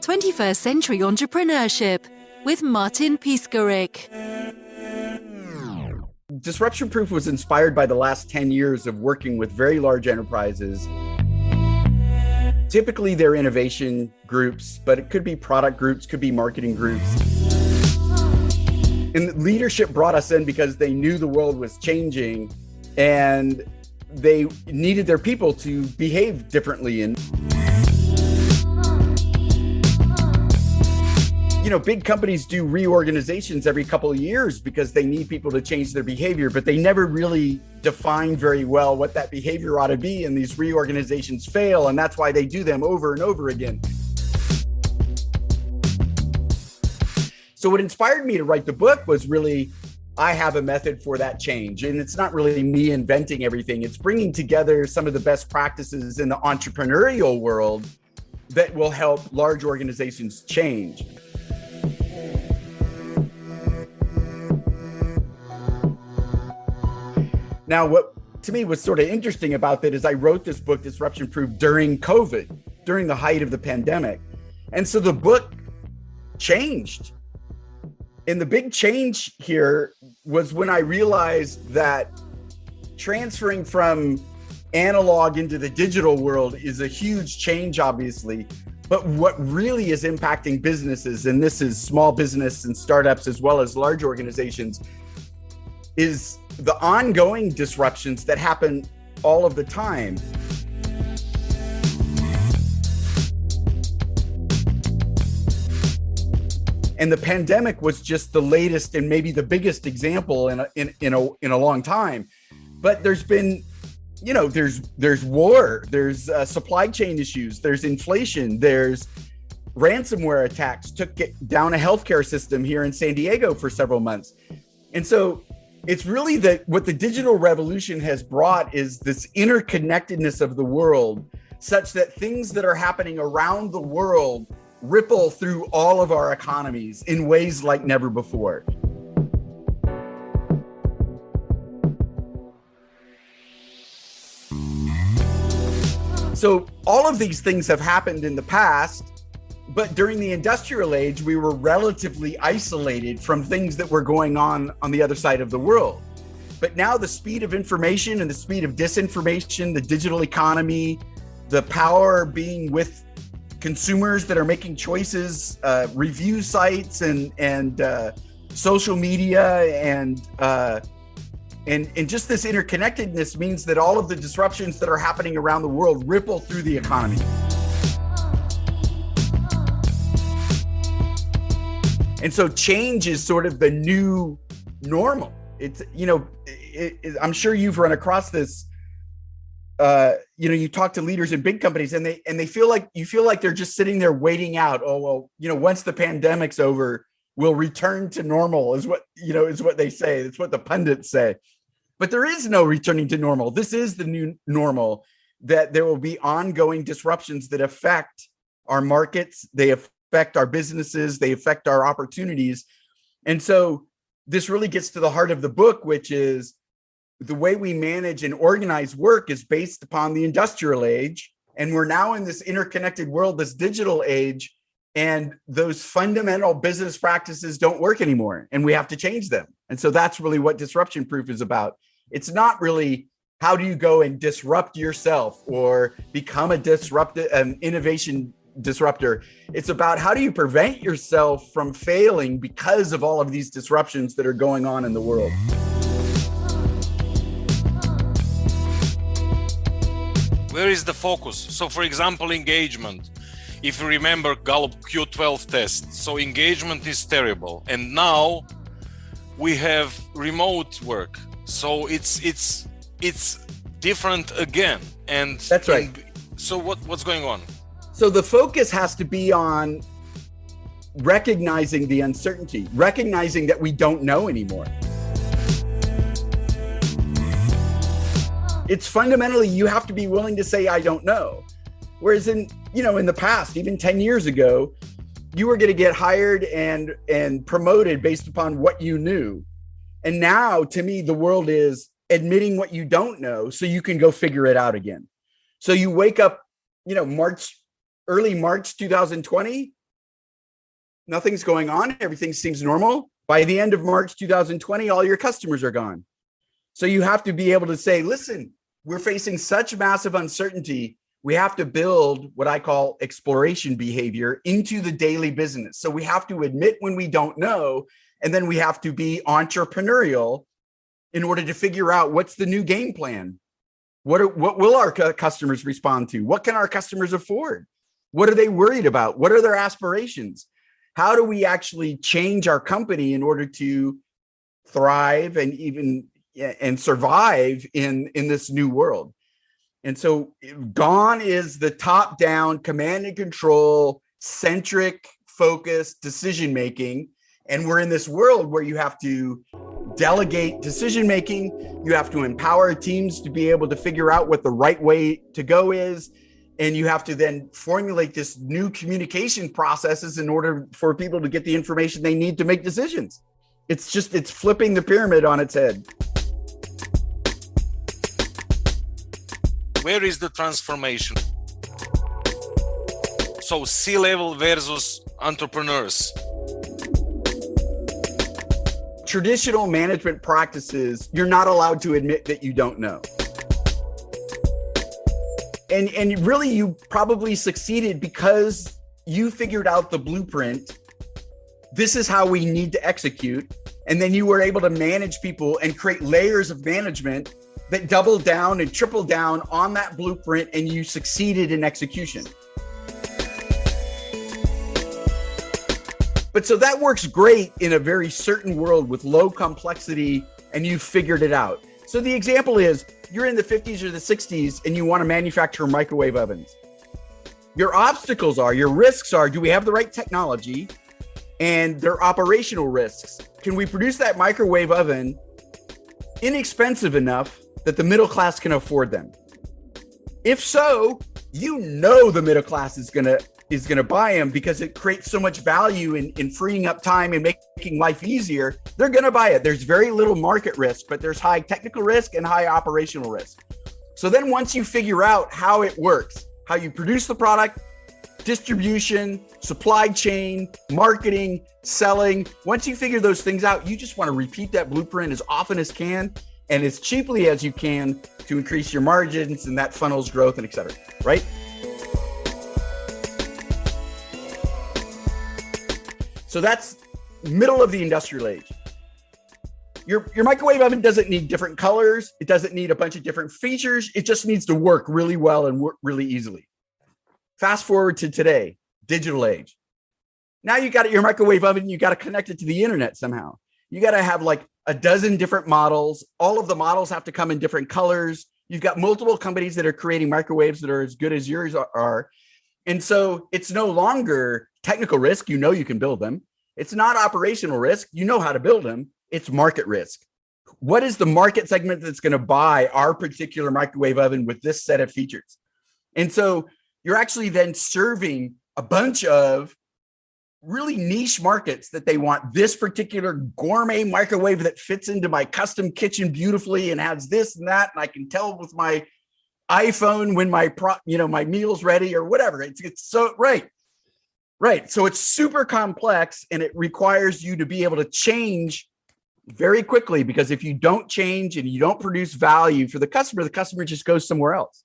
21st Century Entrepreneurship with Martin Piskarik. Disruption Proof was inspired by the last 10 years of working with very large enterprises. Typically, they're innovation groups, but it could be product groups, could be marketing groups. And leadership brought us in because they knew the world was changing and they needed their people to behave differently. And big companies do reorganizations every couple of years because they need people to change their behavior, but they never really define very well what that behavior ought to be. And these reorganizations fail, and that's why they do them over and over again. So what inspired me to write the book was really, I have a method for that change. And it's not really me inventing everything. It's bringing together some of the best practices in the entrepreneurial world that will help large organizations change. Now, what to me was sort of interesting about that is I wrote this book, Disruption Proof, during COVID, during the height of the pandemic. And so the book changed. And the big change here was when I realized that transferring from analog into the digital world is a huge change, obviously. But what really is impacting businesses, and this is small business and startups as well as large organizations, is the ongoing disruptions that happen all of the time. And the pandemic was just the latest and maybe the biggest example in a long time. But there's been, there's war, there's supply chain issues, there's inflation, there's ransomware attacks, took down a healthcare system here in San Diego for several months. And so it's really that what the digital revolution has brought is this interconnectedness of the world, such that things that are happening around the world ripple through all of our economies in ways like never before. So all of these things have happened in the past, but during the industrial age, we were relatively isolated from things that were going on the other side of the world. But now the speed of information and the speed of disinformation, the digital economy, the power being with consumers that are making choices, review sites and social media and just this interconnectedness means that all of the disruptions that are happening around the world ripple through the economy. And so change is sort of the new normal. It's, I'm sure you've run across this. You talk to leaders in big companies and they feel like they're just sitting there waiting out. Oh, well, once the pandemic's over, we'll return to normal is what they say. It's what the pundits say. But there is no returning to normal. This is the new normal, that there will be ongoing disruptions that affect our markets. They affect our businesses. They affect our opportunities. And so this really gets to the heart of the book, which is the way we manage and organize work is based upon the industrial age. And we're now in this interconnected world, this digital age, and those fundamental business practices don't work anymore, and we have to change them. And so that's really what Disruption Proof is about. It's not really how do you go and disrupt yourself or become an innovation disruptor. It's about how do you prevent yourself from failing because of all of these disruptions that are going on in the world. Where is the focus? So for example, engagement. If you remember Gallup Q12 test, so engagement is terrible. And now we have remote work. So it's different again. And that's right. So what's going on? So the focus has to be on recognizing the uncertainty, recognizing that we don't know anymore. It's fundamentally, you have to be willing to say, I don't know. Whereas in the past, even 10 years ago, you were going to get hired and promoted based upon what you knew. And now, to me, the world is admitting what you don't know so you can go figure it out again. So you wake up, early March 2020, nothing's going on. Everything seems normal. By the end of March 2020, all your customers are gone. So you have to be able to say, listen, we're facing such massive uncertainty. We have to build what I call exploration behavior into the daily business. So we have to admit when we don't know, and then we have to be entrepreneurial in order to figure out what's the new game plan. What will our customers respond to? What can our customers afford? What are they worried about? What are their aspirations? How do we actually change our company in order to thrive and survive in this new world? And so gone is the top-down command and control, centric, focused decision-making. And we're in this world where you have to delegate decision-making. You have to empower teams to be able to figure out what the right way to go is. And you have to then formulate this new communication processes in order for people to get the information they need to make decisions. It's flipping the pyramid on its head. Where is the transformation? So C-level versus entrepreneurs. Traditional management practices, you're not allowed to admit that you don't know. And really, you probably succeeded because you figured out the blueprint. This is how we need to execute. And then you were able to manage people and create layers of management that double down and triple down on that blueprint, and you succeeded in execution. But so that works great in a very certain world with low complexity, and you figured it out. So the example is you're in the 50s or the 60s and you want to manufacture microwave ovens. Your obstacles are, your risks are, do we have the right technology? And their operational risks. Can we produce that microwave oven inexpensive enough that the middle class can afford them? If so, the middle class is gonna buy them because it creates so much value in freeing up time and making life easier. They're gonna buy it. There's very little market risk, but there's high technical risk and high operational risk. So then once you figure out how it works, how you produce the product, distribution, supply chain, marketing, selling, once you figure those things out, you just want to repeat that blueprint as often as can and as cheaply as you can to increase your margins, and that funnels growth and et cetera, right? So that's middle of the industrial age. Your microwave oven doesn't need different colors. It doesn't need a bunch of different features. It just needs to work really well and work really easily. Fast forward to today, digital age. Now you got your microwave oven, you got to connect it to the internet somehow. You got to have like a dozen different models. All of the models have to come in different colors. You've got multiple companies that are creating microwaves that are as good as yours are. And so it's no longer technical risk. You can build them. It's not operational risk. You know how to build them. It's market risk. What is the market segment that's going to buy our particular microwave oven with this set of features? And so you're actually then serving a bunch of really niche markets that they want this particular gourmet microwave that fits into my custom kitchen beautifully and has this and that. And I can tell with my iPhone when my meal's ready or whatever. It's so right. So it's super complex, and it requires you to be able to change very quickly, because if you don't change and you don't produce value for the customer just goes somewhere else.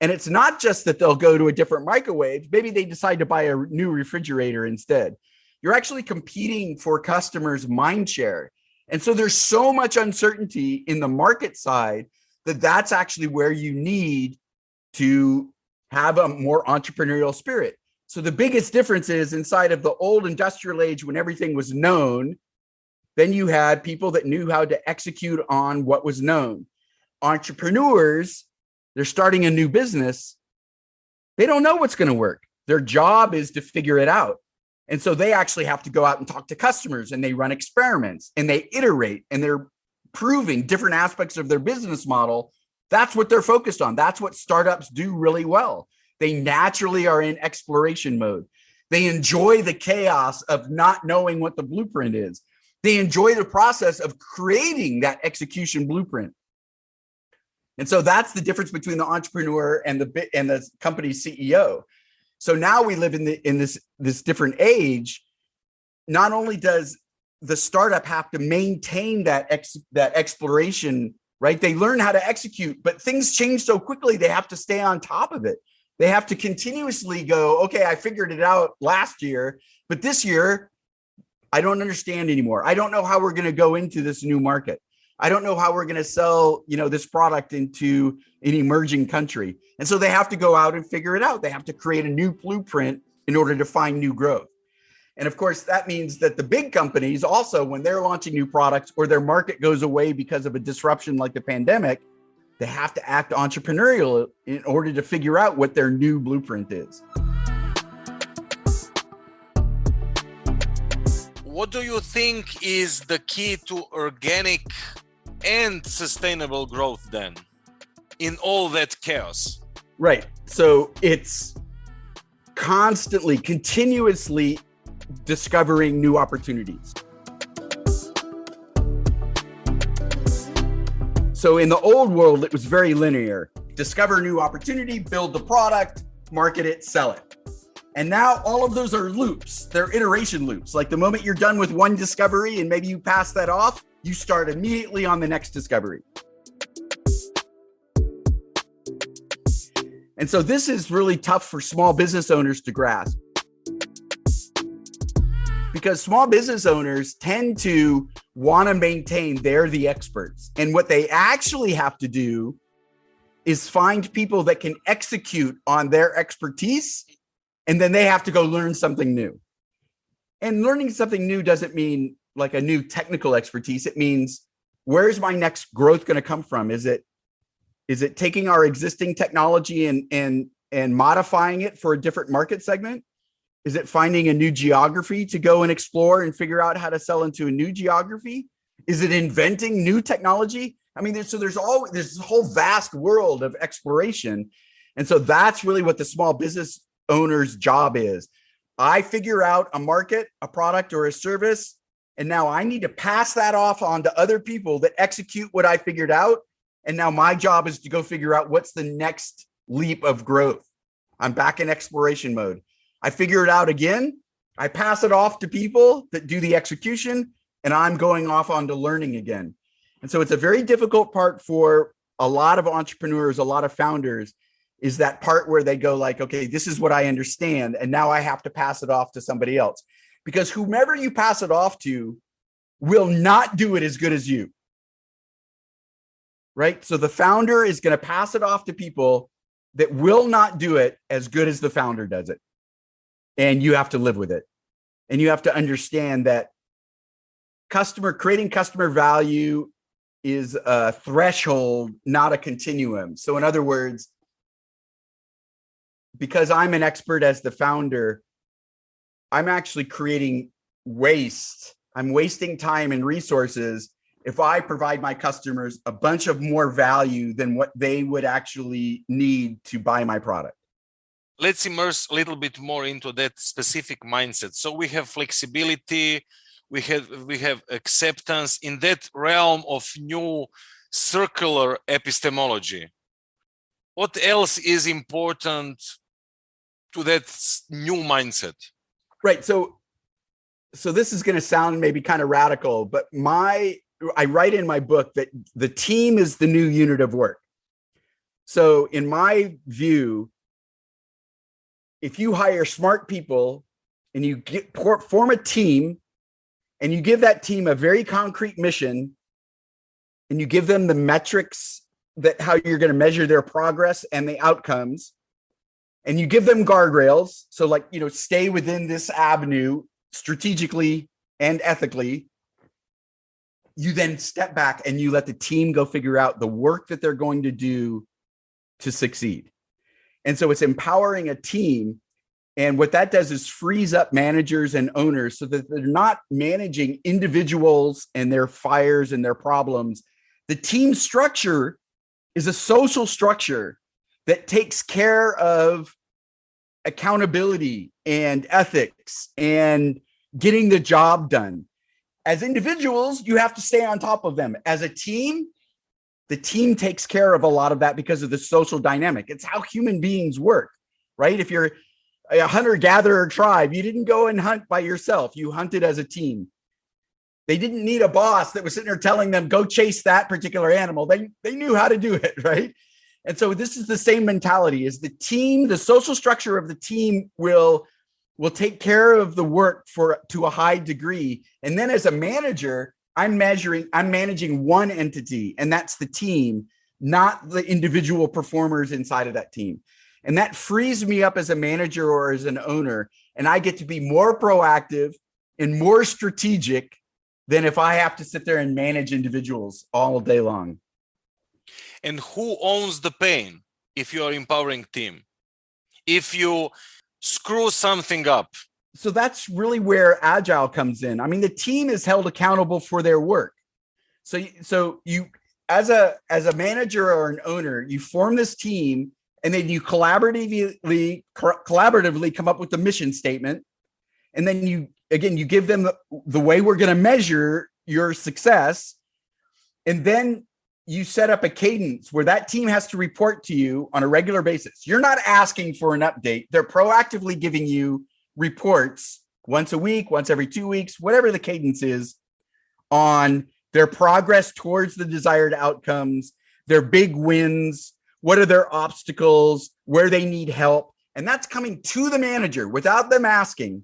And it's not just that they'll go to a different microwave. Maybe they decide to buy a new refrigerator instead. You're actually competing for customers' mind share. And so there's so much uncertainty in the market side that's actually where you need to have a more entrepreneurial spirit. So the biggest difference is inside of the old industrial age, when everything was known, then you had people that knew how to execute on what was known. Entrepreneurs, they're starting a new business. They don't know what's going to work. Their job is to figure it out. And so they actually have to go out and talk to customers, and they run experiments and they iterate, and they're proving different aspects of their business model. That's what they're focused on. That's what startups do really well. They naturally are in exploration mode. They enjoy the chaos of not knowing what the blueprint is. They enjoy the process of creating that execution blueprint. And so that's the difference between the entrepreneur and the company's CEO. So now we live in this different age. Not only does the startup have to maintain that exploration, right? They learn how to execute, but things change so quickly, they have to stay on top of it. They have to continuously go, okay, I figured it out last year, but this year, I don't understand anymore. I don't know how we're going to go into this new market. I don't know how we're going to sell, this product into an emerging country. And so they have to go out and figure it out. They have to create a new blueprint in order to find new growth. And of course, that means that the big companies also, when they're launching new products or their market goes away because of a disruption like the pandemic, they have to act entrepreneurial in order to figure out what their new blueprint is. What do you think is the key to organic and sustainable growth then in all that chaos? Right. So it's continuously discovering new opportunities. So in the old world, it was very linear. Discover new opportunity, build the product, market it, sell it. And now all of those are loops. They're iteration loops. Like the moment you're done with one discovery and maybe you pass that off, you start immediately on the next discovery. And so this is really tough for small business owners to grasp, because small business owners tend to want to maintain they're the experts. And what they actually have to do is find people that can execute on their expertise, and then they have to go learn something new. And learning something new doesn't mean like a new technical expertise. It means, where's my next growth going to come from? Is it taking our existing technology and modifying it for a different market segment? Is it finding a new geography to go and explore and figure out how to sell into a new geography? Is it inventing new technology? I mean, there's this whole vast world of exploration. And so that's really what the small business owner's job is. I figure out a market, a product, or a service, and now I need to pass that off on to other people that execute what I figured out. And now my job is to go figure out what's the next leap of growth. I'm back in exploration mode. I figure it out again. I pass it off to people that do the execution, and I'm going off onto learning again. And so it's a very difficult part for a lot of entrepreneurs, a lot of founders, is that part where they go like, okay, this is what I understand, and now I have to pass it off to somebody else. Because whomever you pass it off to will not do it as good as you. Right? So the founder is going to pass it off to people that will not do it as good as the founder does it. And you have to live with it. And you have to understand that creating customer value is a threshold, not a continuum. So in other words, because I'm an expert as the founder, I'm actually creating waste. I'm wasting time and resources if I provide my customers a bunch of more value than what they would actually need to buy my product. Let's immerse a little bit more into that specific mindset. So we have flexibility, we have acceptance in that realm of new circular epistemology. What else is important to that new mindset? Right. So this is going to sound maybe kind of radical, but I write in my book that the team is the new unit of work. So in my view, if you hire smart people and you form a team and you give that team a very concrete mission and you give them the metrics that how you're going to measure their progress and the outcomes, and you give them guardrails. So like, stay within this avenue strategically and ethically. You then step back and you let the team go figure out the work that they're going to do to succeed. And so it's empowering a team. And what that does is frees up managers and owners so that they're not managing individuals and their fires and their problems. The team structure is a social structure that takes care of accountability and ethics and getting the job done. As individuals, you have to stay on top of them. As a team, the team takes care of a lot of that because of the social dynamic. It's how human beings work, right? If you're a hunter-gatherer tribe, you didn't go and hunt by yourself. You hunted as a team. They didn't need a boss that was sitting there telling them, go chase that particular animal. They knew how to do it, right? And so this is the same mentality. Is the team, the social structure of the team will take care of the work to a high degree. And then as a manager, I'm managing one entity, and that's the team, not the individual performers inside of that team. And that frees me up as a manager or as an owner. And I get to be more proactive and more strategic than if I have to sit there and manage individuals all day long. And who owns the pain if you're empowering team? If you screw something up. So that's really where agile comes in. I mean, the team is held accountable for their work. So you, as a manager or an owner, you form this team, and then you collaboratively come up with the mission statement. And then you give them the way we're going to measure your success. And then you set up a cadence where that team has to report to you on a regular basis. You're not asking for an update. They're proactively giving you reports once a week, once every 2 weeks, whatever the cadence is, on their progress towards the desired outcomes, their big wins, what are their obstacles, where they need help. And that's coming to the manager without them asking.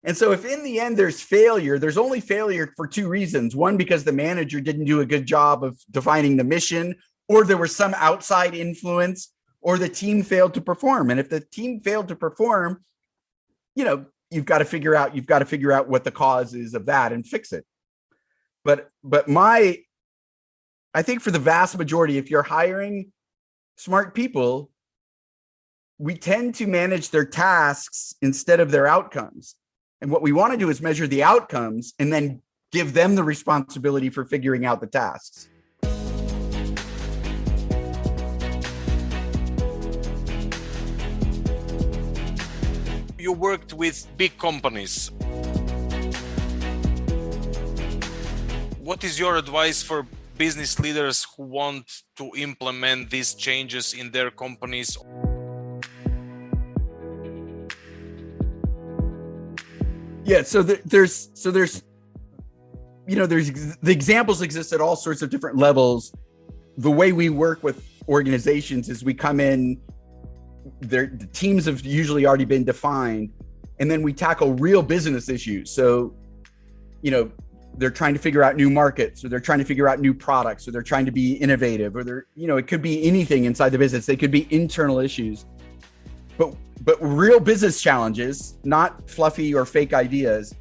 And so if in the end there's failure, there's only failure for two reasons. One, because the manager didn't do a good job of defining the mission, or there was some outside influence, or the team failed to perform. And if the team failed to perform, you've got to figure out what the cause is of that and fix it. But I think for the vast majority, if you're hiring smart people, we tend to manage their tasks instead of their outcomes. And what we want to do is measure the outcomes and then give them the responsibility for figuring out the tasks. You worked with big companies. What is your advice for business leaders who want to implement these changes in their companies? Yeah, so there's the examples exist at all sorts of different levels. The way we work with organizations is we come in, the teams have usually already been defined, and then we tackle real business issues. So, they're trying to figure out new markets, or they're trying to figure out new products, or they're trying to be innovative, or it could be anything inside the business. They could be internal issues, but real business challenges, not fluffy or fake ideas.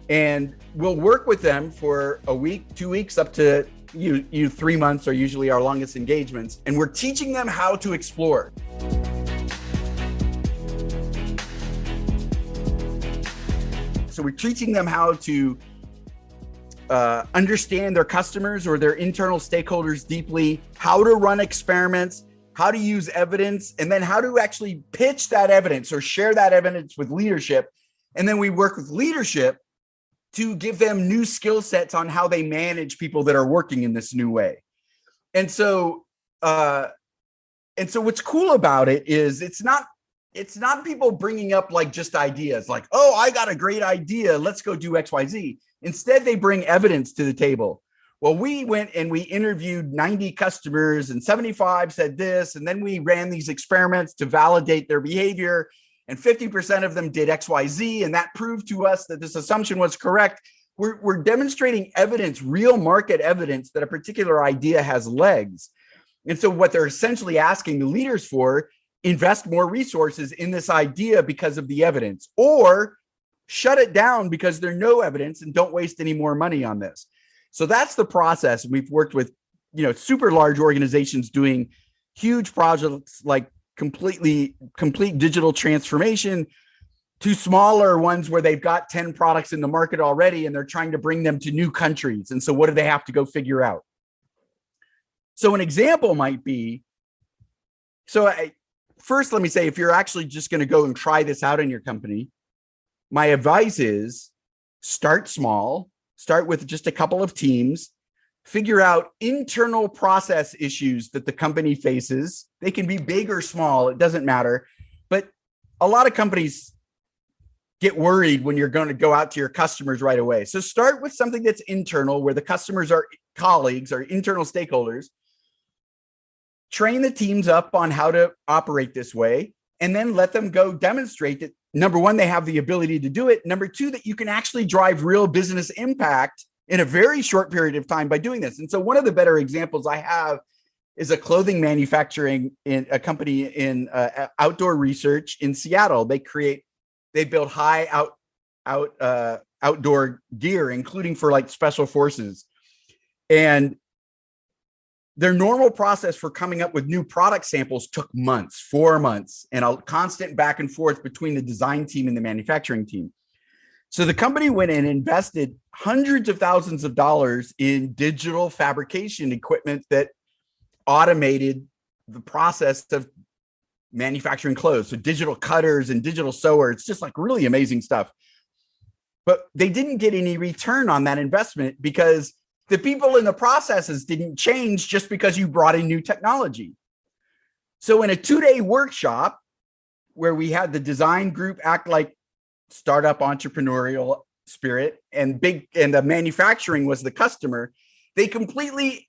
And we'll work with them for a week, 2 weeks, up to 3 months are usually our longest engagements. And we're teaching them how to explore. So we're teaching them how to understand their customers or their internal stakeholders deeply, how to run experiments, how to use evidence, and then how to actually pitch that evidence or share that evidence with leadership. And then we work with leadership to give them new skill sets on how they manage people that are working in this new way. And so what's cool about it is it's not people bringing up like just ideas like, oh, I got a great idea, let's go do XYZ. Instead, they bring evidence to the table. Well, we went and we interviewed 90 customers and 75 said this, and then we ran these experiments to validate their behavior, and 50% of them did XYZ, and that proved to us that this assumption was correct. We're demonstrating evidence, real market evidence, that a particular idea has legs. And so what they're essentially asking the leaders for, invest more resources in this idea because of the evidence, or shut it down because there's no evidence and don't waste any more money on this. So that's the process. We've worked with, super large organizations doing huge projects like complete digital transformation, to smaller ones where they've got 10 products in the market already and they're trying to bring them to new countries. And so what do they have to go figure out? So an example might be, first, let me say, if you're actually just going to go and try this out in your company, my advice is start small, start with just a couple of teams, figure out internal process issues that the company faces. They can be big or small, it doesn't matter. But a lot of companies get worried when you're going to go out to your customers right away. So start with something that's internal, where the customers are colleagues or internal stakeholders. Train the teams up on how to operate this way, and then let them go demonstrate that, number one, they have the ability to do it. Number two, that you can actually drive real business impact in a very short period of time by doing this. And so one of the better examples I have is a clothing manufacturing in a company in outdoor research in Seattle. They build high outdoor gear, including for like special forces. And their normal process for coming up with new product samples took months, 4 months, and a constant back and forth between the design team and the manufacturing team. So the company went and invested hundreds of thousands of dollars in digital fabrication equipment that automated the process of manufacturing clothes. So digital cutters and digital sewer. It's just like really amazing stuff. But they didn't get any return on that investment because the people in the processes didn't change just because you brought in new technology. So in a 2-day workshop where we had the design group act like startup entrepreneurial spirit and the manufacturing was the customer, they completely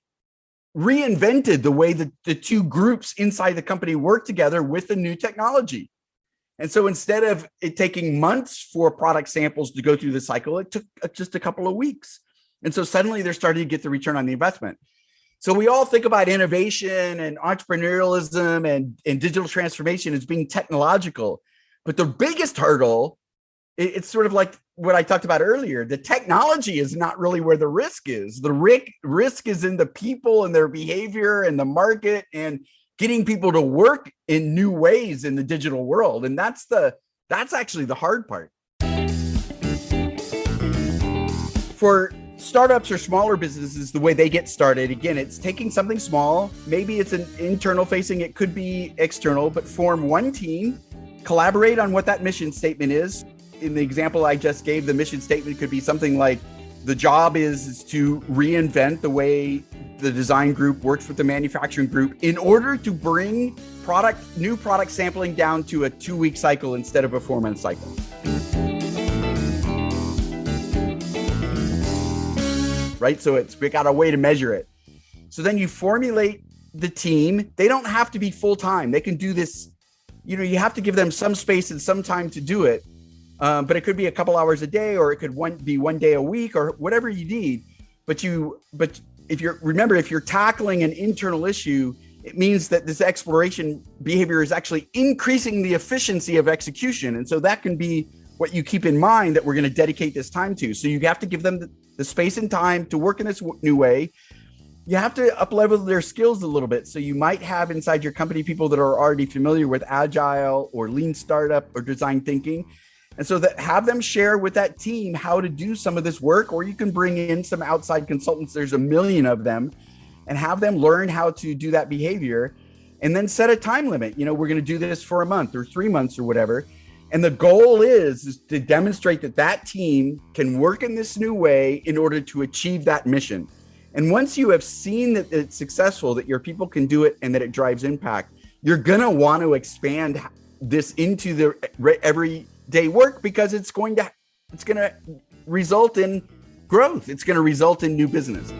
reinvented the way that the two groups inside the company work together with the new technology. And so instead of it taking months for product samples to go through the cycle, it took just a couple of weeks. And so suddenly they're starting to get the return on the investment. So we all think about innovation and entrepreneurialism and digital transformation as being technological, but the biggest hurdle, it's sort of like what I talked about earlier. The technology is not really where the risk is. The risk is in the people and their behavior and the market and getting people to work in new ways in the digital world. And that's actually the hard part. For startups or smaller businesses, the way they get started, again, it's taking something small. Maybe it's an internal facing, it could be external, but form one team, collaborate on what that mission statement is. In the example I just gave, the mission statement could be something like, the job is to reinvent the way the design group works with the manufacturing group in order to bring new product sampling down to a 2-week cycle instead of a 4-month cycle. Right? So we got a way to measure it. So then you formulate the team. They don't have to be full-time. They can do this. You have to give them some space and some time to do it. But it could be a couple hours a day, or it could be 1 day a week, or whatever you need. But if you're tackling an internal issue, it means that this exploration behavior is actually increasing the efficiency of execution. And so that can be what you keep in mind that we're going to dedicate this time to. So you have to give them the space and time to work in this new way. You have to up-level their skills a little bit. So you might have inside your company people that are already familiar with agile or lean startup or design thinking. And so that have them share with that team how to do some of this work, or you can bring in some outside consultants. There's a million of them, and have them learn how to do that behavior, and then set a time limit. We're going to do this for a month or 3 months or whatever. And the goal is to demonstrate that team can work in this new way in order to achieve that mission. And once you have seen that it's successful, that your people can do it and that it drives impact, you're going to want to expand this into the everyday work, because it's going to result in growth. It's going to result in new business.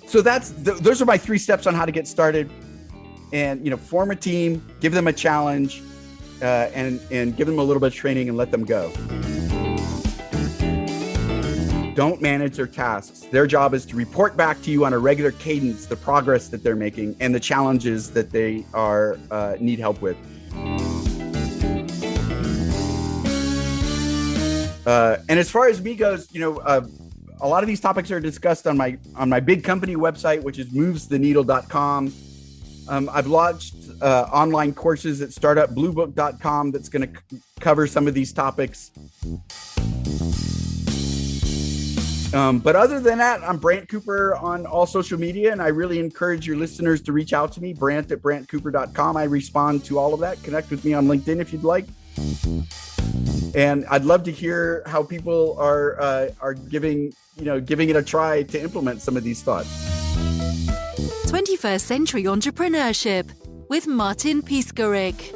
So those are my 3 steps on how to get started. And form a team, give them a challenge, and give them a little bit of training and let them go. Don't manage their tasks. Their job is to report back to you on a regular cadence the progress that they're making and the challenges that they need help with. And as far as me goes, a lot of these topics are discussed on my big company website, which is movestheneedle.com. I've launched online courses at startupbluebook.com that's going to cover some of these topics. But other than that, I'm Brant Cooper on all social media, and I really encourage your listeners to reach out to me, brant@brantcooper.com. I respond to all of that. Connect with me on LinkedIn if you'd like. And I'd love to hear how people are giving it a try to implement some of these thoughts. 21st Century Entrepreneurship with Martin Piskarik.